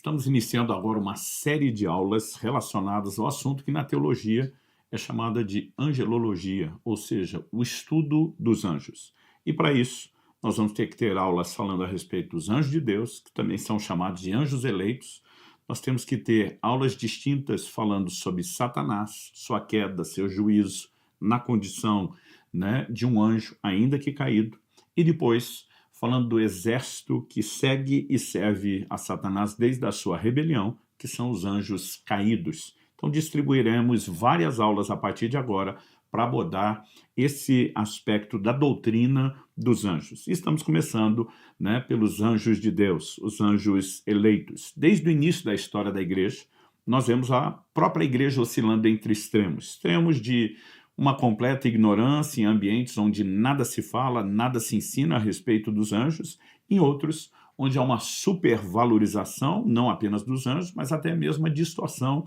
Estamos iniciando agora uma série de aulas relacionadas ao assunto que na teologia é chamada de angelologia, ou seja, o estudo dos anjos. E para isso, nós vamos ter que ter aulas falando a respeito dos anjos de Deus, que também são chamados de anjos eleitos. Nós temos que ter aulas distintas falando sobre Satanás, sua queda, seu juízo, na condição, de um anjo, ainda que caído. E depois, falando do exército que segue e serve a Satanás desde a sua rebelião, que são os anjos caídos. Então, distribuiremos várias aulas a partir de agora para abordar esse aspecto da doutrina dos anjos. E estamos começando pelos anjos de Deus, os anjos eleitos. Desde o início da história da igreja, nós vemos a própria igreja oscilando entre extremos. Extremos de uma completa ignorância em ambientes onde nada se fala, nada se ensina a respeito dos anjos, em outros onde há uma supervalorização, não apenas dos anjos, mas até mesmo a distorção,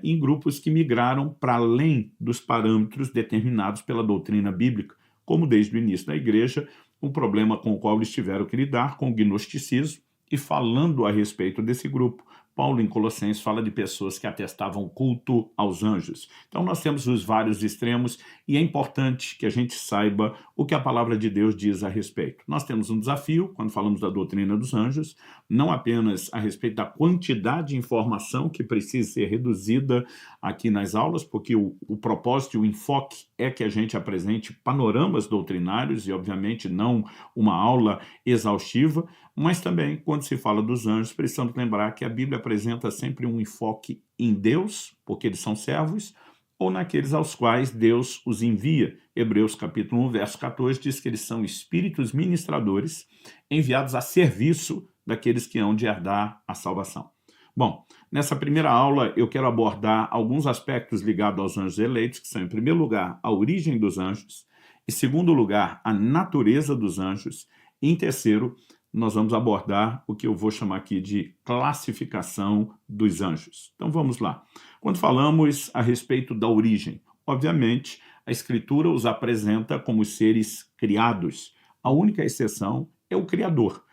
em grupos que migraram para além dos parâmetros determinados pela doutrina bíblica, como desde o início da igreja, um problema com o qual eles tiveram que lidar com o gnosticismo. E falando a respeito desse grupo, Paulo, em Colossenses, fala de pessoas que atestavam culto aos anjos. Então, nós temos os vários extremos e é importante que a gente saiba o que a palavra de Deus diz a respeito. Nós temos um desafio, quando falamos da doutrina dos anjos, não apenas a respeito da quantidade de informação que precisa ser reduzida aqui nas aulas, porque o propósito e o enfoque é que a gente apresente panoramas doutrinários e, obviamente, não uma aula exaustiva, mas também, quando se fala dos anjos, precisamos lembrar que a Bíblia apresenta sempre um enfoque em Deus, porque eles são servos, ou naqueles aos quais Deus os envia. Hebreus capítulo 1, verso 14, diz que eles são espíritos ministradores enviados a serviço daqueles que hão de herdar a salvação. Bom, nessa primeira aula eu quero abordar alguns aspectos ligados aos anjos eleitos, que são, em primeiro lugar, a origem dos anjos, em segundo lugar, a natureza dos anjos, e em terceiro, nós vamos abordar o que eu vou chamar aqui de classificação dos anjos. Então vamos lá. Quando falamos a respeito da origem, obviamente a Escritura os apresenta como seres criados. A única exceção é o Criador,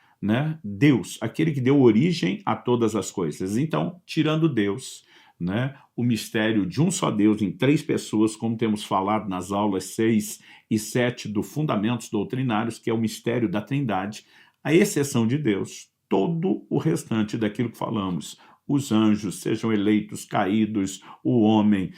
Deus, aquele que deu origem a todas as coisas. Então, tirando Deus, o mistério de um só Deus em três pessoas, como temos falado nas aulas 6 e 7 do Fundamentos Doutrinários, que é o mistério da Trindade, à exceção de Deus, todo o restante daquilo que falamos, os anjos, sejam eleitos, caídos, o homem,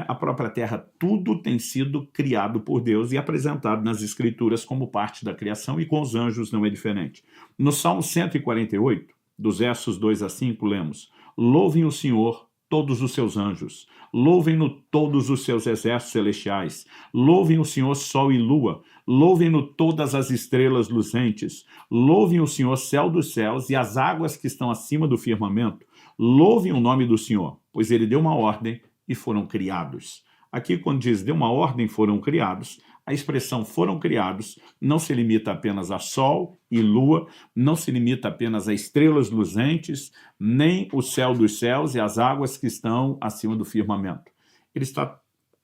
a própria terra, tudo tem sido criado por Deus e apresentado nas Escrituras como parte da criação, e com os anjos não é diferente. No Salmo 148, dos versos 2 a 5, lemos: Louvem o Senhor todos os seus anjos, louvem-no todos os seus exércitos celestiais, louvem o Senhor sol e lua, louvem-no todas as estrelas luzentes, louvem o Senhor céu dos céus e as águas que estão acima do firmamento, louvem o nome do Senhor, pois ele deu uma ordem e foram criados. Aqui, quando diz deu uma ordem, foram criados, a expressão foram criados não se limita apenas a sol e lua, não se limita apenas a estrelas luzentes, nem o céu dos céus e as águas que estão acima do firmamento. Ele está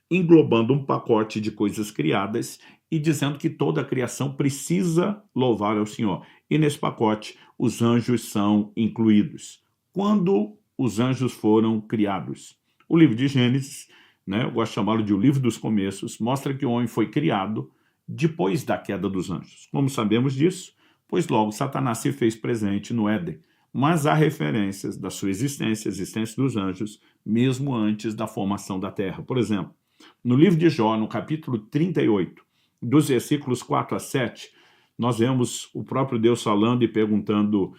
englobando um pacote de coisas criadas e dizendo que toda a criação precisa louvar ao Senhor. E nesse pacote, os anjos são incluídos. Quando os anjos foram criados? O livro de Gênesis, eu gosto de chamá-lo de o livro dos começos, mostra que o homem foi criado depois da queda dos anjos. Como sabemos disso? Pois logo Satanás se fez presente no Éden. Mas há referências da sua existência, a existência dos anjos, mesmo antes da formação da terra. Por exemplo, no livro de Jó, no capítulo 38, dos versículos 4 a 7, nós vemos o próprio Deus falando e perguntando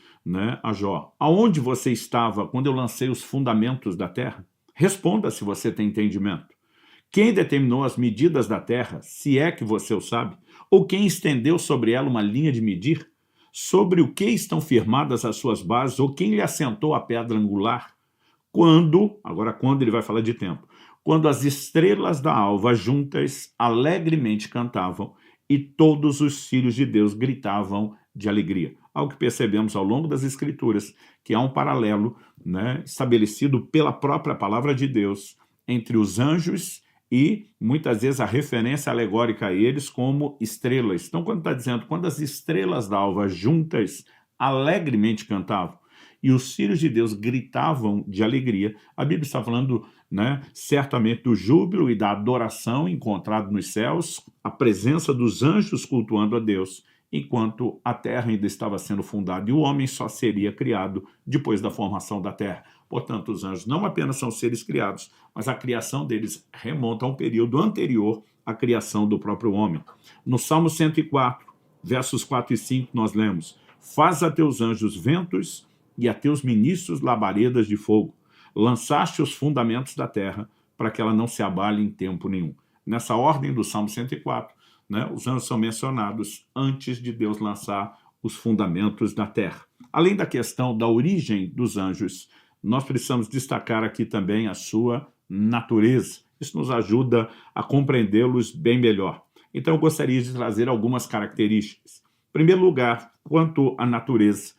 a Jó: aonde você estava quando eu lancei os fundamentos da terra? Responda se você tem entendimento. Quem determinou as medidas da terra, se é que você o sabe? Ou quem estendeu sobre ela uma linha de medir? Sobre o que estão firmadas as suas bases? Ou quem lhe assentou a pedra angular? Agora quando ele vai falar de tempo, quando as estrelas da alva juntas alegremente cantavam e todos os filhos de Deus gritavam de alegria. Algo que percebemos ao longo das Escrituras, que há um paralelo estabelecido pela própria palavra de Deus entre os anjos e, muitas vezes, a referência alegórica a eles como estrelas. Então, quando está dizendo, quando as estrelas da alva juntas alegremente cantavam, e os filhos de Deus gritavam de alegria. A Bíblia está falando, né, certamente do júbilo e da adoração encontrado nos céus, a presença dos anjos cultuando a Deus, enquanto a terra ainda estava sendo fundada e o homem só seria criado depois da formação da terra. Portanto, os anjos não apenas são seres criados, mas a criação deles remonta a um período anterior à criação do próprio homem. No Salmo 104, versos 4 e 5, nós lemos: faz a teus anjos ventos e a teus ministros labaredas de fogo. Lançaste os fundamentos da terra para que ela não se abale em tempo nenhum. Nessa ordem do Salmo 104, né, os anjos são mencionados antes de Deus lançar os fundamentos da terra. Além da questão da origem dos anjos, nós precisamos destacar aqui também a sua natureza. Isso nos ajuda a compreendê-los bem melhor. Então, eu gostaria de trazer algumas características. Em primeiro lugar, quanto à natureza,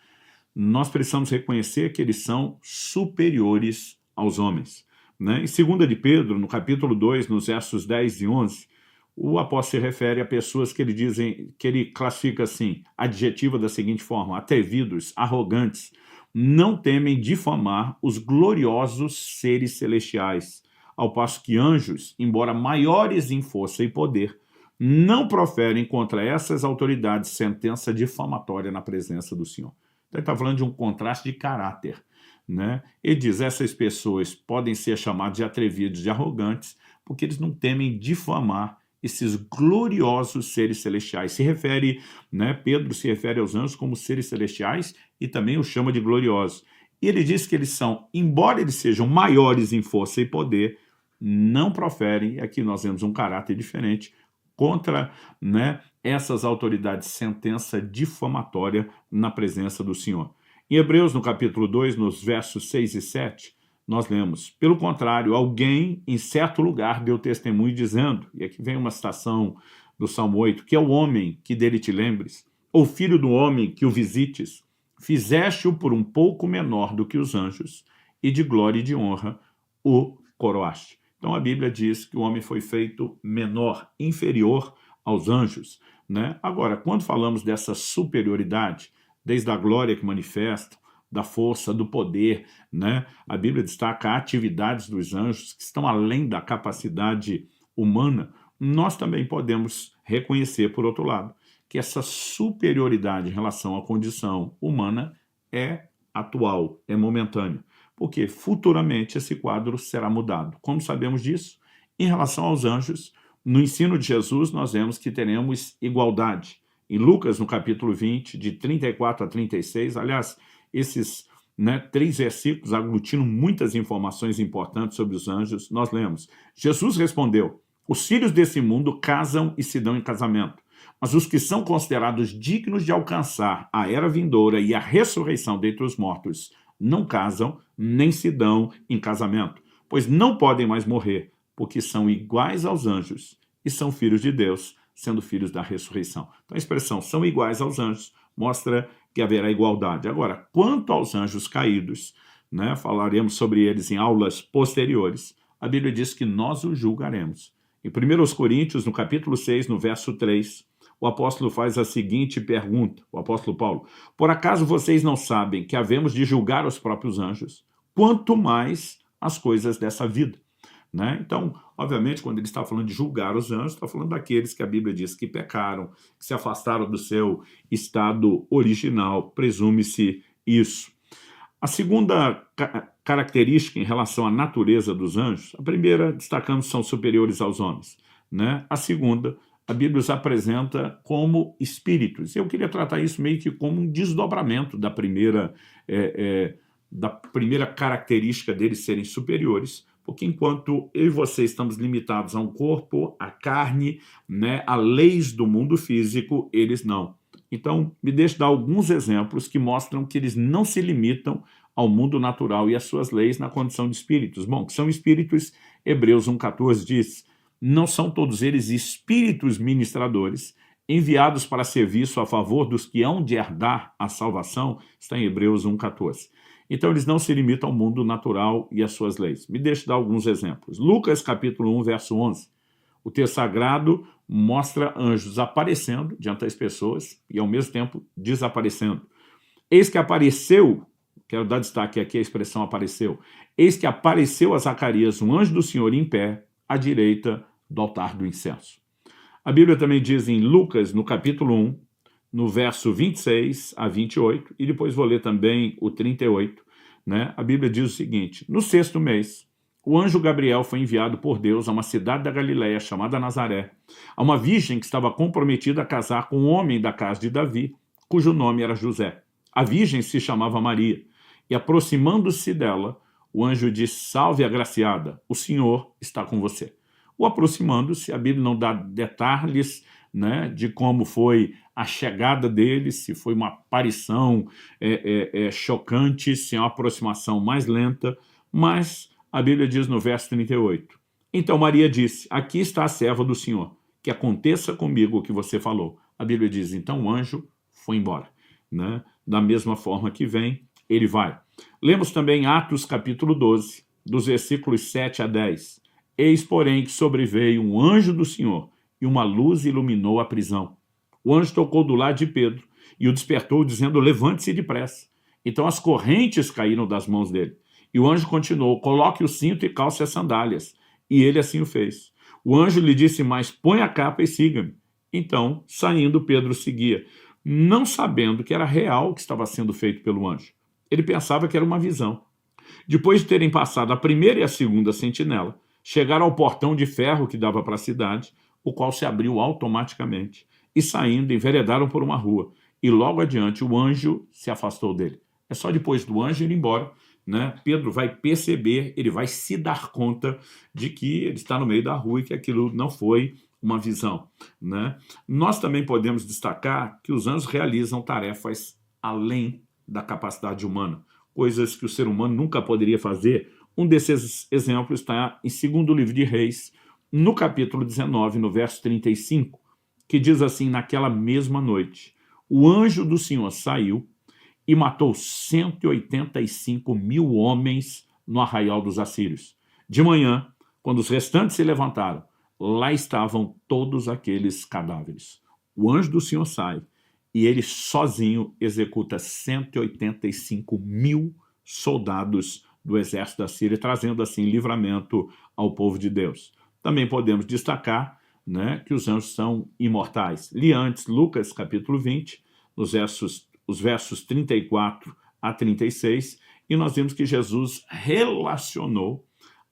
nós precisamos reconhecer que eles são superiores aos homens, né? Em 2 de Pedro, no capítulo 2, nos versos 10 e 11, o apóstolo se refere a pessoas que ele classifica assim, adjetiva da seguinte forma: atrevidos, arrogantes, não temem difamar os gloriosos seres celestiais, ao passo que anjos, embora maiores em força e poder, não proferem contra essas autoridades sentença difamatória na presença do Senhor. Então, ele está falando de um contraste de caráter, né? Ele diz: essas pessoas podem ser chamadas de atrevidos, de arrogantes, porque eles não temem difamar esses gloriosos seres celestiais. Se refere, né, Pedro se refere aos anjos como seres celestiais e também os chama de gloriosos. E ele diz que eles são, embora eles sejam maiores em força e poder, não proferem, aqui nós vemos um caráter diferente, contra, né, essas autoridades, sentença difamatória na presença do Senhor. Em Hebreus, no capítulo 2, nos versos 6 e 7, nós lemos: pelo contrário, alguém em certo lugar deu testemunho dizendo, e aqui vem uma citação do Salmo 8, que é o homem que dele te lembres, ou filho do homem que o visites, fizeste-o por um pouco menor do que os anjos, e de glória e de honra o coroaste. Então a Bíblia diz que o homem foi feito menor, inferior aos anjos, né? Agora, quando falamos dessa superioridade, desde a glória que manifesta, da força, do poder, né? A Bíblia destaca atividades dos anjos que estão além da capacidade humana. Nós também podemos reconhecer, por outro lado, que essa superioridade em relação à condição humana é atual, é momentânea, porque futuramente esse quadro será mudado. Como sabemos disso? Em relação aos anjos, no ensino de Jesus, nós vemos que teremos igualdade. Em Lucas, no capítulo 20, de 34 a 36, aliás, esses, né, 3 versículos aglutinam muitas informações importantes sobre os anjos. Nós lemos: Jesus respondeu: os filhos desse mundo casam e se dão em casamento, mas os que são considerados dignos de alcançar a era vindoura e a ressurreição dentre os mortos não casam nem se dão em casamento, pois não podem mais morrer, porque são iguais aos anjos e são filhos de Deus, sendo filhos da ressurreição. Então a expressão são iguais aos anjos mostra que haverá igualdade. Agora, quanto aos anjos caídos, né, falaremos sobre eles em aulas posteriores, a Bíblia diz que nós os julgaremos. Em 1 Coríntios, no capítulo 6, no verso 3, o apóstolo faz a seguinte pergunta, o apóstolo Paulo: por acaso vocês não sabem que havemos de julgar os próprios anjos, quanto mais as coisas dessa vida? Né? Então, obviamente, quando ele está falando de julgar os anjos, está falando daqueles que a Bíblia diz que pecaram, que se afastaram do seu estado original, presume-se isso. A segunda característica em relação à natureza dos anjos, a primeira, destacamos, são superiores aos homens, né? A segunda, a Bíblia os apresenta como espíritos. Eu queria tratar isso meio que como um desdobramento da primeira característica deles serem superiores, porque enquanto eu e você estamos limitados a um corpo, a carne, né, a leis do mundo físico, eles não. Então, me deixe dar alguns exemplos que mostram que eles não se limitam ao mundo natural e às suas leis na condição de espíritos. Bom, que são espíritos, Hebreus 1,14 diz: não são todos eles espíritos ministradores, enviados para serviço a favor dos que hão de herdar a salvação? Está em Hebreus 1,14. Então, eles não se limitam ao mundo natural e às suas leis. Me deixe dar alguns exemplos. Lucas, capítulo 1, verso 11. O texto sagrado mostra anjos aparecendo diante das pessoas e, ao mesmo tempo, desaparecendo. Eis que apareceu Quero dar destaque aqui à expressão apareceu. Eis que apareceu a Zacarias um anjo do Senhor em pé, à direita do altar do incenso. A Bíblia também diz em Lucas, no capítulo 1, no verso 26 a 28, e depois vou ler também o 38, né? A Bíblia diz o seguinte: no 6º mês, o anjo Gabriel foi enviado por Deus a uma cidade da Galileia chamada Nazaré, a uma virgem que estava comprometida a casar com um homem da casa de Davi, cujo nome era José. A virgem se chamava Maria, e aproximando-se dela, o anjo disse: salve, agraciada, o Senhor está com você. O aproximando-se, a Bíblia não dá detalhes, né, de como foi a chegada dele, se foi uma aparição chocante, se é uma aproximação mais lenta, mas a Bíblia diz no verso 38, então Maria disse: aqui está a serva do Senhor, que aconteça comigo o que você falou. A Bíblia diz, então o anjo foi embora, né? Da mesma forma que vem, ele vai. Lemos também Atos capítulo 12, dos versículos 7 a 10. Eis, porém, que sobreveio um anjo do Senhor, e uma luz iluminou a prisão. O anjo tocou do lado de Pedro, e o despertou, dizendo: levante-se depressa. Então as correntes caíram das mãos dele. E o anjo continuou: coloque o cinto e calce as sandálias. E ele assim o fez. O anjo lhe disse mais: põe a capa e siga-me. Então, saindo, Pedro seguia, não sabendo que era real o que estava sendo feito pelo anjo. Ele pensava que era uma visão. Depois de terem passado a primeira e a segunda sentinela, chegaram ao portão de ferro que dava para a cidade, o qual se abriu automaticamente. E saindo, enveredaram por uma rua. E logo adiante o anjo se afastou dele. É só depois do anjo ir embora, né? Pedro vai perceber, ele vai se dar conta de que ele está no meio da rua e que aquilo não foi uma visão, né? Nós também podemos destacar que os anjos realizam tarefas além da capacidade humana, coisas que o ser humano nunca poderia fazer. Um desses exemplos está em 2º livro de Reis, no capítulo 19, no verso 35, que diz assim: naquela mesma noite, o anjo do Senhor saiu e matou 185.000 homens no arraial dos assírios. De manhã, quando os restantes se levantaram, lá estavam todos aqueles cadáveres. O anjo do Senhor sai e ele sozinho executa 185.000 soldados do exército da Síria, trazendo assim livramento ao povo de Deus. Também podemos destacar, né, que os anjos são imortais. Li antes Lucas capítulo 20, os versos 34 a 36, e nós vimos que Jesus relacionou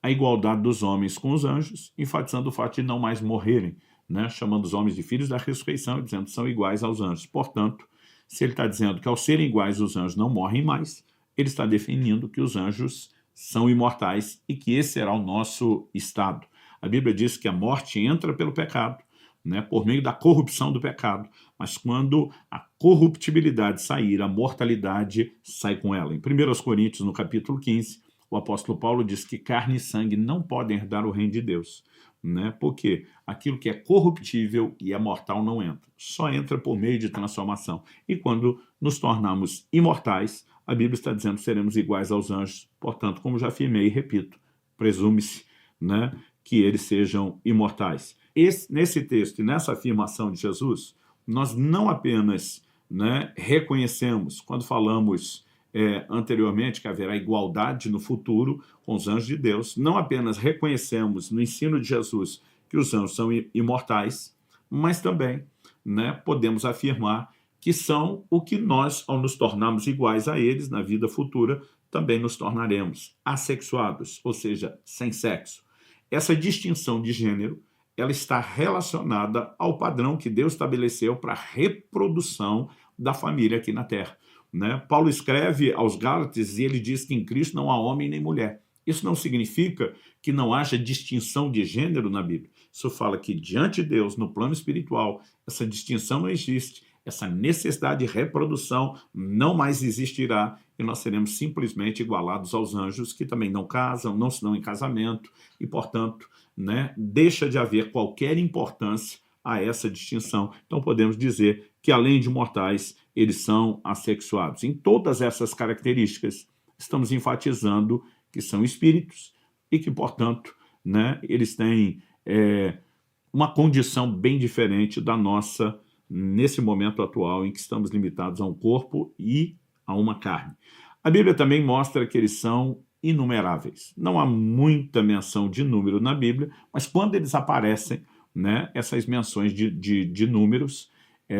a igualdade dos homens com os anjos, enfatizando o fato de não mais morrerem, né, chamando os homens de filhos da ressurreição e dizendo que são iguais aos anjos. Portanto, se ele está dizendo que ao serem iguais os anjos não morrem mais, ele está definindo que os anjos são imortais e que esse será o nosso estado. A Bíblia diz que a morte entra pelo pecado, né, por meio da corrupção do pecado, mas quando a corruptibilidade sair, a mortalidade sai com ela. Em 1 Coríntios, no capítulo 15, o apóstolo Paulo diz que carne e sangue não podem herdar o reino de Deus, né? Porque aquilo que é corruptível e é mortal não entra, só entra por meio de transformação. E quando nos tornamos imortais, a Bíblia está dizendo que seremos iguais aos anjos. Portanto, como já afirmei e repito, presume-se, né, que eles sejam imortais. Nesse texto e nessa afirmação de Jesus, nós não apenas, né, reconhecemos, quando falamos anteriormente que haverá igualdade no futuro com os anjos de Deus, não apenas reconhecemos no ensino de Jesus que os anjos são imortais, mas também, né, podemos afirmar que são o que nós, ao nos tornarmos iguais a eles na vida futura, também nos tornaremos assexuados, ou seja, sem sexo. Essa distinção de gênero, ela está relacionada ao padrão que Deus estabeleceu para a reprodução da família aqui na Terra, né? Paulo escreve aos Gálatas e ele diz que em Cristo não há homem nem mulher. Isso não significa que não haja distinção de gênero na Bíblia. Isso fala que diante de Deus, no plano espiritual, essa distinção não existe, essa necessidade de reprodução não mais existirá e nós seremos simplesmente igualados aos anjos, que também não casam, não se dão em casamento e, portanto, né, deixa de haver qualquer importância a essa distinção. Então podemos dizer que, além de mortais, eles são assexuados. Em todas essas características, estamos enfatizando que são espíritos e que, portanto, né, eles têm uma condição bem diferente da nossa nesse momento atual em que estamos limitados a um corpo e a uma carne. A Bíblia também mostra que eles são inumeráveis. Não há muita menção de número na Bíblia, mas quando eles aparecem, né, essas menções de números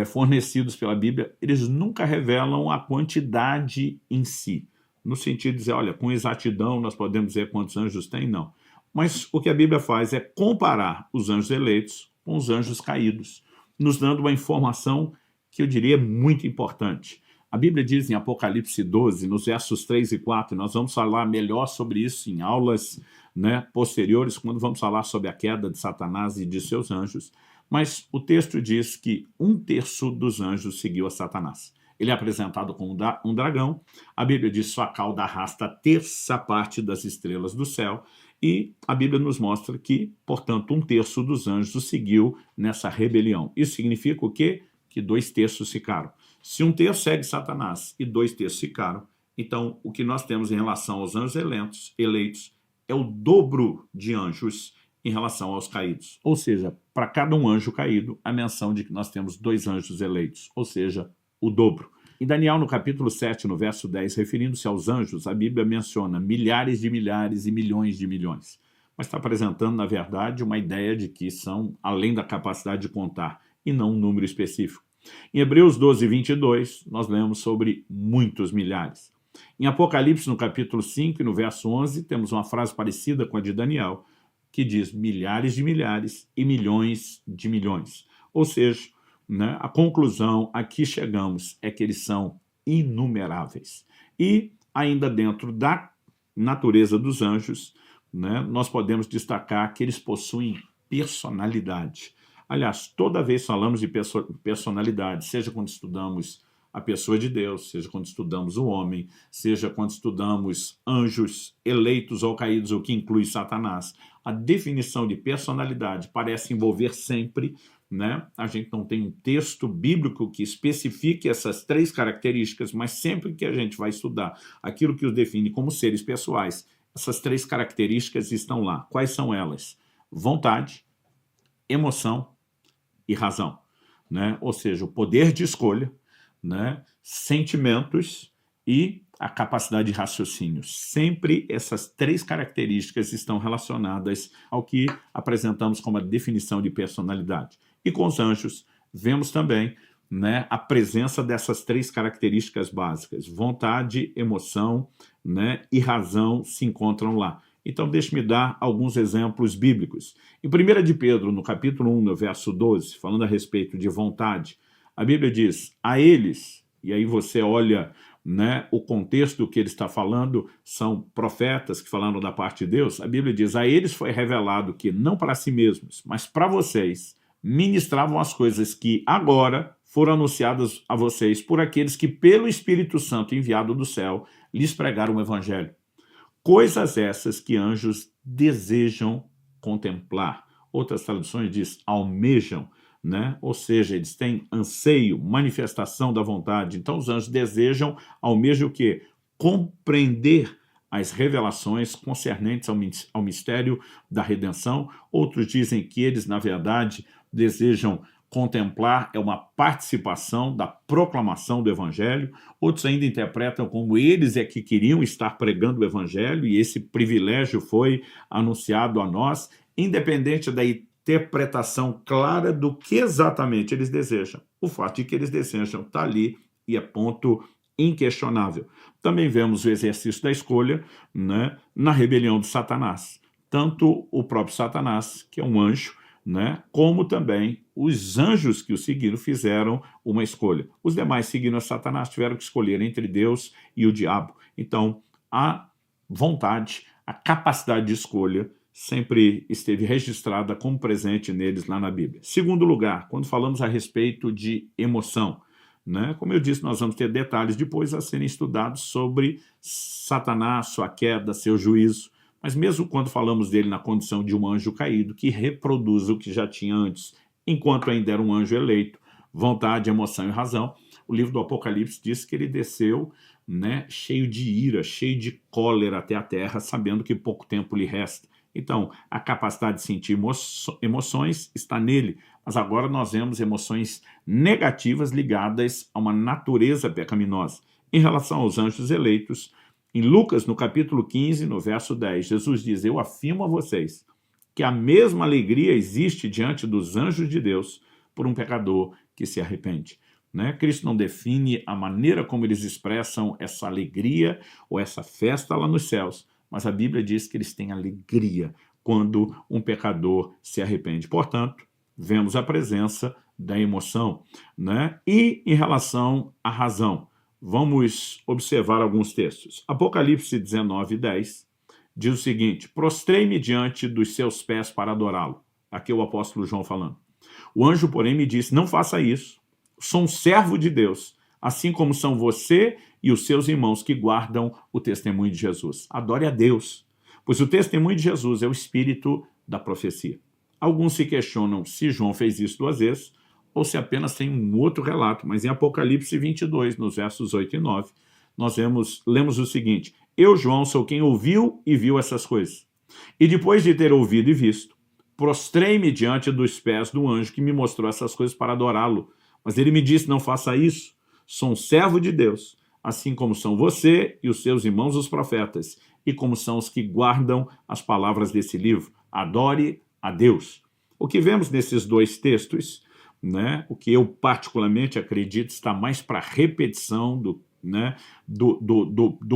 fornecidos pela Bíblia, eles nunca revelam a quantidade em si, no sentido de dizer, olha, com exatidão nós podemos dizer quantos anjos tem, não. Mas o que a Bíblia faz é comparar os anjos eleitos com os anjos caídos, nos dando uma informação que eu diria muito importante. A Bíblia diz em Apocalipse 12, nos versos 3 e 4, nós vamos falar melhor sobre isso em aulas, né, posteriores, quando vamos falar sobre a queda de Satanás e de seus anjos, mas o texto diz que 1/3 dos anjos seguiu a Satanás. Ele é apresentado como um dragão, a Bíblia diz que sua cauda arrasta a 1/3 das estrelas do céu, e a Bíblia nos mostra que, portanto, 1/3 dos anjos o seguiu nessa rebelião. Isso significa o quê? Que 2/3 ficaram. Se 1/3 segue Satanás e 2/3 ficaram, então o que nós temos em relação aos anjos eleitos é o dobro de anjos em relação aos caídos. Ou seja, para cada um anjo caído, a menção de que nós temos 2 anjos eleitos, ou seja, o dobro. Em Daniel, no capítulo 7, no verso 10, referindo-se aos anjos, a Bíblia menciona milhares de milhares e milhões de milhões. Mas está apresentando, na verdade, uma ideia de que são além da capacidade de contar, e não um número específico. Em Hebreus 12, 22, nós lemos sobre muitos milhares. Em Apocalipse, no capítulo 5 e no verso 11, temos uma frase parecida com a de Daniel, que diz milhares de milhares e milhões de milhões. Ou seja, né, a conclusão a que chegamos é que eles são inumeráveis. E, ainda dentro da natureza dos anjos, né, nós podemos destacar que eles possuem personalidade. Aliás, toda vez falamos de personalidade, seja quando estudamos a pessoa de Deus, seja quando estudamos o homem, seja quando estudamos anjos eleitos ou caídos, o que inclui Satanás, a definição de personalidade parece envolver sempre, né? A gente não tem um texto bíblico que especifique essas 3 características, mas sempre que a gente vai estudar aquilo que os define como seres pessoais, essas 3 características estão lá. Quais são elas? Vontade, emoção e razão, né? Ou seja, o poder de escolha, né? Sentimentos e a capacidade de raciocínio. Sempre essas 3 características estão relacionadas ao que apresentamos como a definição de personalidade. E com os anjos, vemos também, né, a presença dessas 3 características básicas. Vontade, emoção, né, e razão se encontram lá. Então, deixe-me dar alguns exemplos bíblicos. Em 1 de Pedro, no capítulo 1, no verso 12, falando a respeito de vontade, a Bíblia diz, a eles, e aí você olha, né, o contexto do que ele está falando, são profetas que falaram da parte de Deus, a Bíblia diz, a eles foi revelado que não para si mesmos, mas para vocês, ministravam as coisas que agora foram anunciadas a vocês por aqueles que pelo Espírito Santo enviado do céu lhes pregaram o Evangelho. Coisas essas que anjos desejam contemplar. Outras traduções diz almejam, né? Ou seja, eles têm anseio, manifestação da vontade. Então os anjos desejam, almejam o quê? Compreender as revelações concernentes ao mistério da redenção. Outros dizem que eles, na verdade, desejam contemplar uma participação da proclamação do Evangelho. Outros ainda interpretam como eles é que queriam estar pregando o Evangelho e esse privilégio foi anunciado a nós, independente da interpretação clara do que exatamente eles desejam. O fato de que eles desejam está ali e é ponto inquestionável. Também vemos o exercício da escolha, né, na rebelião de Satanás. Tanto o próprio Satanás, que é um anjo, né, como também os anjos que o seguiram fizeram uma escolha. Os demais seguiram a Satanás, tiveram que escolher entre Deus e o diabo. Então, a vontade, a capacidade de escolha sempre esteve registrada como presente neles lá na Bíblia. Segundo lugar, quando falamos a respeito de emoção, né, como eu disse, nós vamos ter detalhes depois a serem estudados sobre Satanás, sua queda, seu juízo. Mas mesmo quando falamos dele na condição de um anjo caído, que reproduz o que já tinha antes, enquanto ainda era um anjo eleito, vontade, emoção e razão, o livro do Apocalipse diz que ele desceu, né, cheio de ira, cheio de cólera até a terra, sabendo que pouco tempo lhe resta. Então, a capacidade de sentir emoções está nele, mas agora nós vemos emoções negativas ligadas a uma natureza pecaminosa. Em relação aos anjos eleitos, em Lucas, no capítulo 15, no verso 10, Jesus diz: eu afirmo a vocês que a mesma alegria existe diante dos anjos de Deus por um pecador que se arrepende. Né? Cristo não define a maneira como eles expressam essa alegria ou essa festa lá nos céus, mas a Bíblia diz que eles têm alegria quando um pecador se arrepende. Portanto, vemos a presença da emoção. Né? E em relação à razão, vamos observar alguns textos. Apocalipse 19, 10 diz o seguinte: prostrei-me diante dos seus pés para adorá-lo. Aqui é o apóstolo João falando. O anjo, porém, me disse: não faça isso. Sou um servo de Deus, assim como são você e os seus irmãos que guardam o testemunho de Jesus. Adore a Deus, pois o testemunho de Jesus é o espírito da profecia. Alguns se questionam se João fez isso 2 vezes ou se apenas tem um outro relato, mas em Apocalipse 22, nos versos 8 e 9, nós lemos o seguinte: eu, João, sou quem ouviu e viu essas coisas. E depois de ter ouvido e visto, prostrei-me diante dos pés do anjo que me mostrou essas coisas para adorá-lo. Mas ele me disse: não faça isso. Sou um servo de Deus, assim como são você e os seus irmãos os profetas, e como são os que guardam as palavras desse livro. Adore a Deus. O que vemos nesses 2 textos, né, o que eu particularmente acredito está mais para repetição do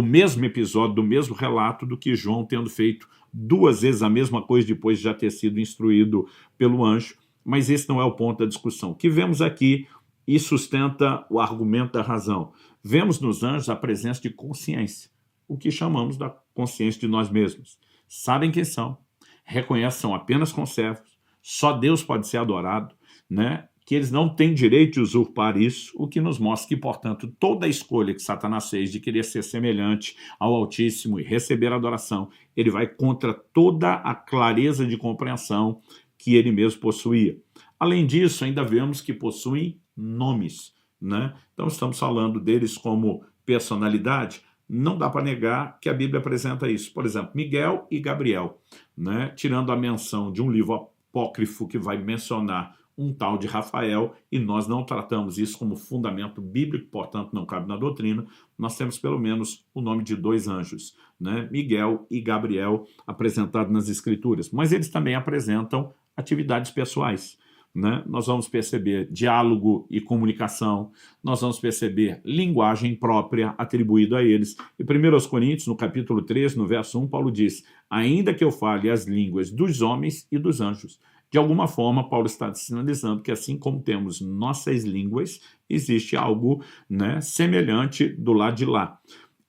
mesmo episódio, do mesmo relato, do que João tendo feito 2 vezes a mesma coisa depois de já ter sido instruído pelo anjo. Mas esse não é o ponto da discussão. O que vemos aqui e sustenta o argumento da razão. Vemos nos anjos a presença de consciência, o que chamamos da consciência de nós mesmos. Sabem quem são, reconhecem que são apenas conservos, só Deus pode ser adorado, né? Que eles não têm direito de usurpar isso, o que nos mostra que, portanto, toda a escolha que Satanás fez de querer ser semelhante ao Altíssimo e receber adoração, ele vai contra toda a clareza de compreensão que ele mesmo possuía. Além disso, ainda vemos que possuem nomes, né? Então estamos falando deles como personalidade. Não dá para negar que a Bíblia apresenta isso. Por exemplo, Miguel e Gabriel, né? Tirando a menção de um livro apócrifo que vai mencionar um tal de Rafael, e nós não tratamos isso como fundamento bíblico, portanto não cabe na doutrina, nós temos pelo menos o nome de 2 anjos, né? Miguel e Gabriel, apresentados nas Escrituras. Mas eles também apresentam atividades pessoais, né? Nós vamos perceber diálogo e comunicação, nós vamos perceber linguagem própria atribuída a eles. E 1 Coríntios, no capítulo 3, no verso 1, Paulo diz: ainda que eu fale as línguas dos homens e dos anjos. De alguma forma, Paulo está sinalizando que assim como temos nossas línguas, existe algo, né, semelhante do lado de lá.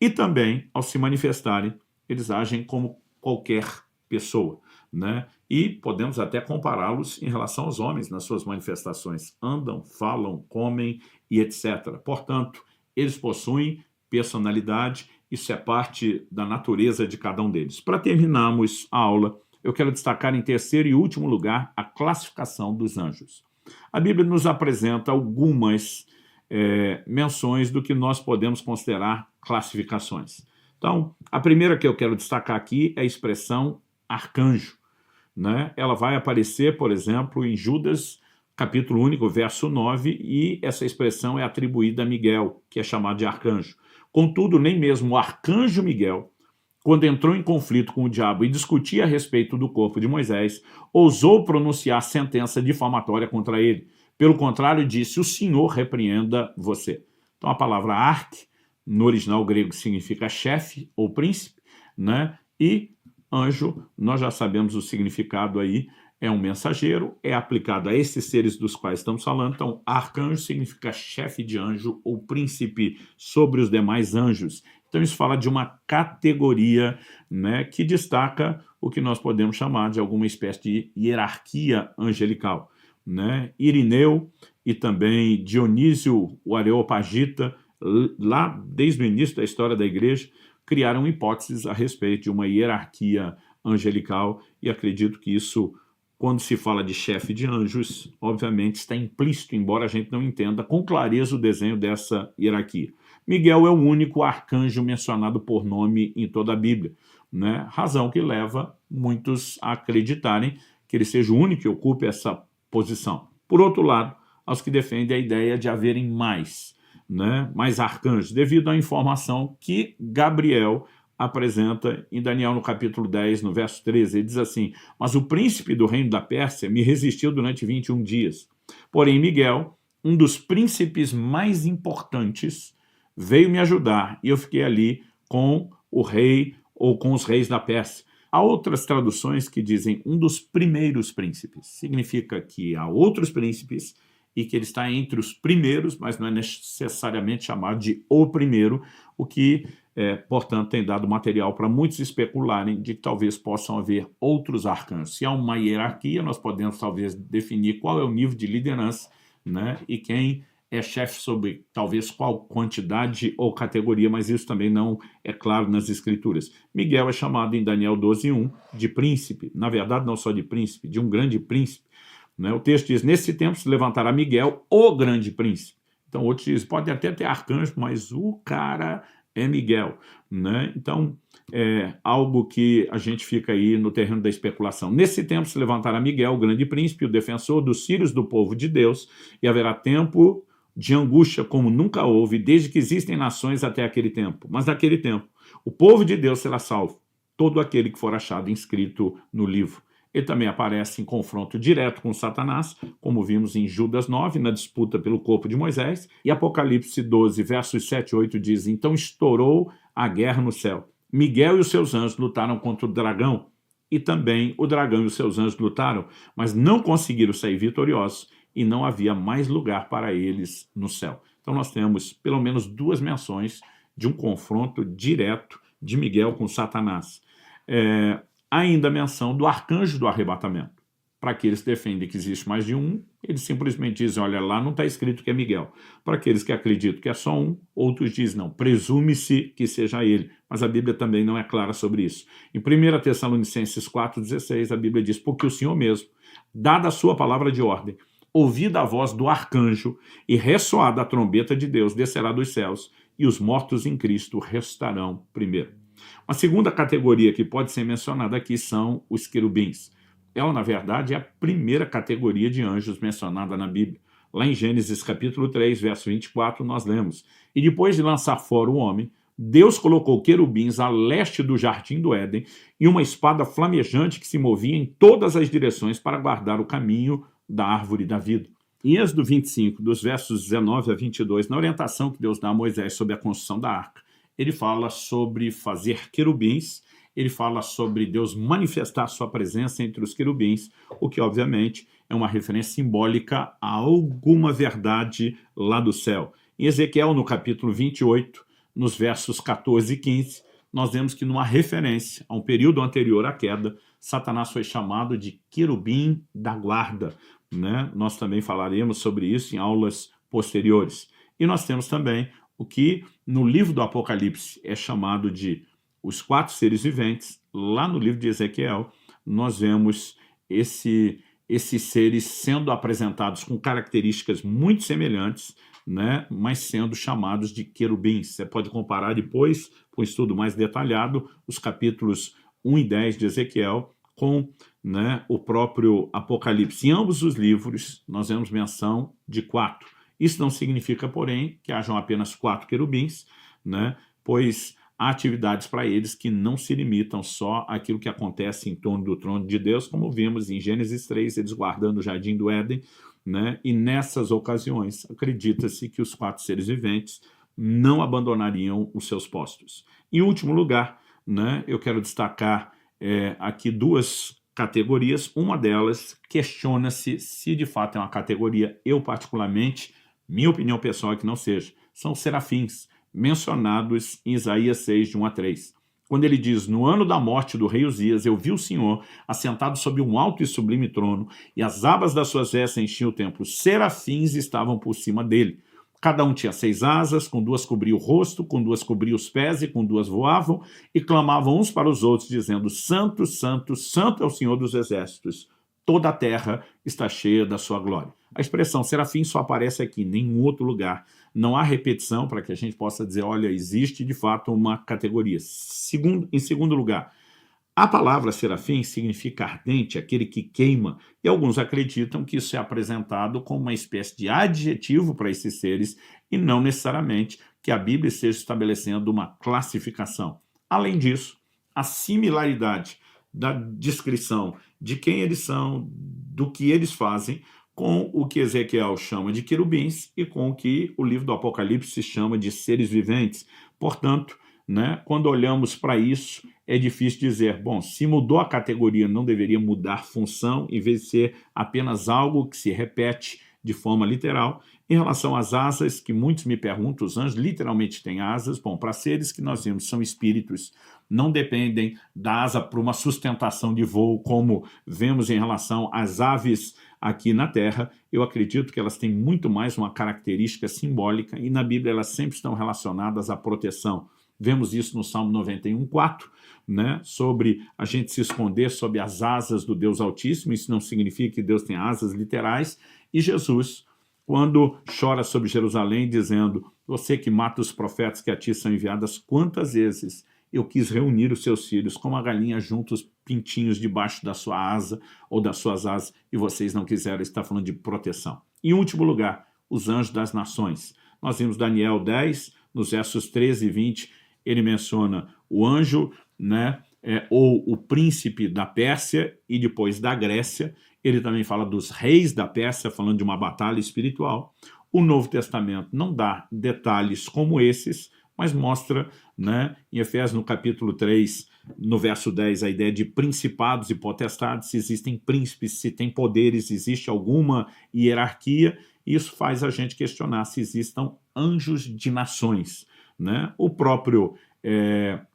E também, ao se manifestarem, eles agem como qualquer pessoa, né? E podemos até compará-los em relação aos homens nas suas manifestações. Andam, falam, comem e etc. Portanto, eles possuem personalidade, isso é parte da natureza de cada um deles. Para terminarmos a aula, eu quero destacar em terceiro e último lugar a classificação dos anjos. A Bíblia nos apresenta algumas menções do que nós podemos considerar classificações. Então, a primeira que eu quero destacar aqui é a expressão arcanjo, né? Ela vai aparecer, por exemplo, em Judas, capítulo único, verso 9, e essa expressão é atribuída a Miguel, que é chamado de arcanjo. Contudo, nem mesmo o arcanjo Miguel, quando entrou em conflito com o diabo e discutia a respeito do corpo de Moisés, ousou pronunciar sentença difamatória contra ele. Pelo contrário, disse: o Senhor repreenda você. Então a palavra arque, no original grego, significa chefe ou príncipe, né? E anjo, nós já sabemos o significado aí, é um mensageiro, é aplicado a esses seres dos quais estamos falando. Então, arcanjo significa chefe de anjo ou príncipe sobre os demais anjos. Então, isso fala de uma categoria, né, que destaca o que nós podemos chamar de alguma espécie de hierarquia angelical, né? Irineu e também Dionísio, o Areopagita, lá desde o início da história da igreja, criaram hipóteses a respeito de uma hierarquia angelical, e acredito que isso, quando se fala de chefe de anjos, obviamente está implícito, embora a gente não entenda com clareza o desenho dessa hierarquia. Miguel é o único arcanjo mencionado por nome em toda a Bíblia, né? Razão que leva muitos a acreditarem que ele seja o único que ocupe essa posição. Por outro lado, aos que defendem a ideia de haverem mais, né, mais arcanjos, devido à informação que Gabriel apresenta em Daniel no capítulo 10, no verso 13. Ele diz assim: mas o príncipe do reino da Pérsia me resistiu durante 21 dias. Porém, Miguel, um dos príncipes mais importantes, veio me ajudar, e eu fiquei ali com o rei ou com os reis da Pérsia. Há outras traduções que dizem um dos primeiros príncipes. Significa que há outros príncipes e que ele está entre os primeiros, mas não é necessariamente chamado de o primeiro, o que, portanto, tem dado material para muitos especularem de que talvez possam haver outros arcanjos. Se há uma hierarquia, nós podemos talvez definir qual é o nível de liderança, né, e quem é chefe sobre talvez qual quantidade ou categoria, mas isso também não é claro nas escrituras. Miguel é chamado em Daniel 12:1 de príncipe, na verdade não só de príncipe, de um grande príncipe, né? O texto diz: nesse tempo se levantará Miguel, o grande príncipe. Então outros dizem, pode até ter arcanjo, mas o cara é Miguel, né? Então é algo que a gente fica aí no terreno da especulação. Nesse tempo se levantará Miguel, o grande príncipe, o defensor dos filhos do povo de Deus, e haverá tempo de angústia como nunca houve, desde que existem nações até aquele tempo. Mas naquele tempo, o povo de Deus será salvo, todo aquele que for achado inscrito no livro. Ele também aparece em confronto direto com Satanás, como vimos em Judas 9, na disputa pelo corpo de Moisés, e Apocalipse 12, versos 7 e 8 diz: então estourou a guerra no céu. Miguel e os seus anjos lutaram contra o dragão, e também o dragão e os seus anjos lutaram, mas não conseguiram sair vitoriosos, e não havia mais lugar para eles no céu. Então nós temos pelo menos duas menções de um confronto direto de Miguel com Satanás. Ainda a menção do arcanjo do arrebatamento. Para aqueles que defendem que existe mais de um, eles simplesmente dizem, olha, lá não está escrito que é Miguel. Para aqueles que acreditam que é só um, outros dizem, não, presume-se que seja ele. Mas a Bíblia também não é clara sobre isso. Em 1 Tessalonicenses 4,16, a Bíblia diz, porque o Senhor mesmo, dada a sua palavra de ordem, ouvida a voz do arcanjo e ressoada a trombeta de Deus, descerá dos céus, e os mortos em Cristo restarão primeiro. Uma segunda categoria que pode ser mencionada aqui são os querubins. Ela, na verdade, é a primeira categoria de anjos mencionada na Bíblia. Lá em Gênesis capítulo 3, verso 24, nós lemos: e depois de lançar fora o homem, Deus colocou querubins a leste do jardim do Éden e uma espada flamejante que se movia em todas as direções para guardar o caminho da árvore da vida. Em Êxodo 25, dos versos 19 a 22, na orientação que Deus dá a Moisés sobre a construção da arca, ele fala sobre fazer querubins, ele fala sobre Deus manifestar sua presença entre os querubins, o que obviamente é uma referência simbólica a alguma verdade lá do céu. Em Ezequiel, no capítulo 28, nos versos 14 e 15, nós vemos que numa referência a um período anterior à queda, Satanás foi chamado de querubim da guarda, né? Nós também falaremos sobre isso em aulas posteriores. E nós temos também o que no livro do Apocalipse é chamado de os 4 seres viventes. Lá no livro de Ezequiel, nós vemos esses seres sendo apresentados com características muito semelhantes, né, mas sendo chamados de querubins. Você pode comparar depois, com um estudo mais detalhado, os capítulos 1 e 10 de Ezequiel com, né, o próprio Apocalipse. Em ambos os livros, nós vemos menção de 4. Isso não significa, porém, que hajam apenas 4 querubins, né, pois há atividades para eles que não se limitam só àquilo que acontece em torno do trono de Deus, como vimos em Gênesis 3, eles guardando o jardim do Éden, né? E nessas ocasiões, acredita-se que os 4 seres viventes não abandonariam os seus postos. Em último lugar, né, eu quero destacar aqui 2 categorias. Uma delas questiona-se se de fato é uma categoria. Eu, particularmente, minha opinião pessoal é que não seja. São os serafins, mencionados em Isaías 6, de 1 a 3. Quando ele diz, no ano da morte do rei Uzias, eu vi o Senhor assentado sobre um alto e sublime trono, e as abas das suas vestes enchiam o templo. Serafins estavam por cima dele. Cada um tinha 6 asas, com 2 cobria o rosto, com 2 cobria os pés, e com 2 voavam, e clamavam uns para os outros, dizendo, Santo, Santo, Santo é o Senhor dos exércitos. Toda a terra está cheia da sua glória. A expressão serafim só aparece aqui, em nenhum outro lugar. Não há repetição para que a gente possa dizer, olha, existe de fato uma categoria. Em segundo lugar, a palavra serafim significa ardente, aquele que queima, e alguns acreditam que isso é apresentado como uma espécie de adjetivo para esses seres, e não necessariamente que a Bíblia esteja estabelecendo uma classificação. Além disso, a similaridade da descrição de quem eles são, do que eles fazem, com o que Ezequiel chama de querubins e com o que o livro do Apocalipse chama de seres viventes. Portanto, né, quando olhamos para isso, é difícil dizer, bom, se mudou a categoria, não deveria mudar função, em vez de ser apenas algo que se repete de forma literal. Em relação às asas, que muitos me perguntam, os anjos literalmente têm asas. Bom, para seres que nós vimos são espíritos, não dependem da asa para uma sustentação de voo, como vemos em relação às aves aqui na Terra. Eu acredito que elas têm muito mais uma característica simbólica, e na Bíblia elas sempre estão relacionadas à proteção. Vemos isso no Salmo 91:4, né, sobre a gente se esconder sob as asas do Deus Altíssimo. Isso não significa que Deus tem asas literais. E Jesus, quando chora sobre Jerusalém, dizendo, você que mata os profetas que a ti são enviadas, quantas vezes eu quis reunir os seus filhos, como a galinha junta os pintinhos debaixo da sua asa ou das suas asas, e vocês não quiseram. Está falando de proteção. Em último lugar, os anjos das nações. Nós vimos Daniel 10, nos versos 13 e 20, ele menciona o anjo, né, ou o príncipe da Pérsia e depois da Grécia. Ele também fala dos reis da Pérsia, falando de uma batalha espiritual. O Novo Testamento não dá detalhes como esses, mas mostra, né, em Efésios, no capítulo 3, no verso 10, a ideia de principados e potestades, se existem príncipes, se tem poderes, existe alguma hierarquia. Isso faz a gente questionar se existam anjos de nações, né? O próprio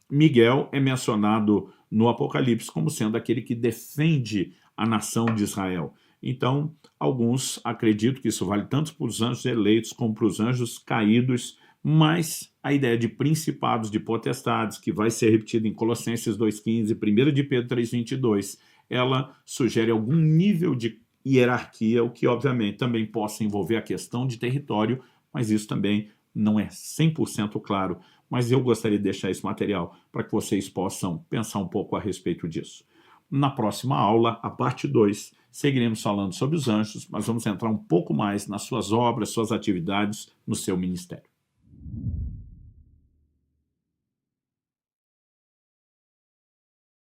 Miguel é mencionado no Apocalipse como sendo aquele que defende a nação de Israel. Então, alguns acreditam que isso vale tanto para os anjos eleitos como para os anjos caídos, mas a ideia de principados, de potestades, que vai ser repetida em Colossenses 2,15, 1 de Pedro 3,22, ela sugere algum nível de hierarquia, o que obviamente também possa envolver a questão de território, mas isso também não é 100% claro. Mas eu gostaria de deixar esse material para que vocês possam pensar um pouco a respeito disso. Na próxima aula, a parte 2, seguiremos falando sobre os anjos, mas vamos entrar um pouco mais nas suas obras, suas atividades, no seu ministério.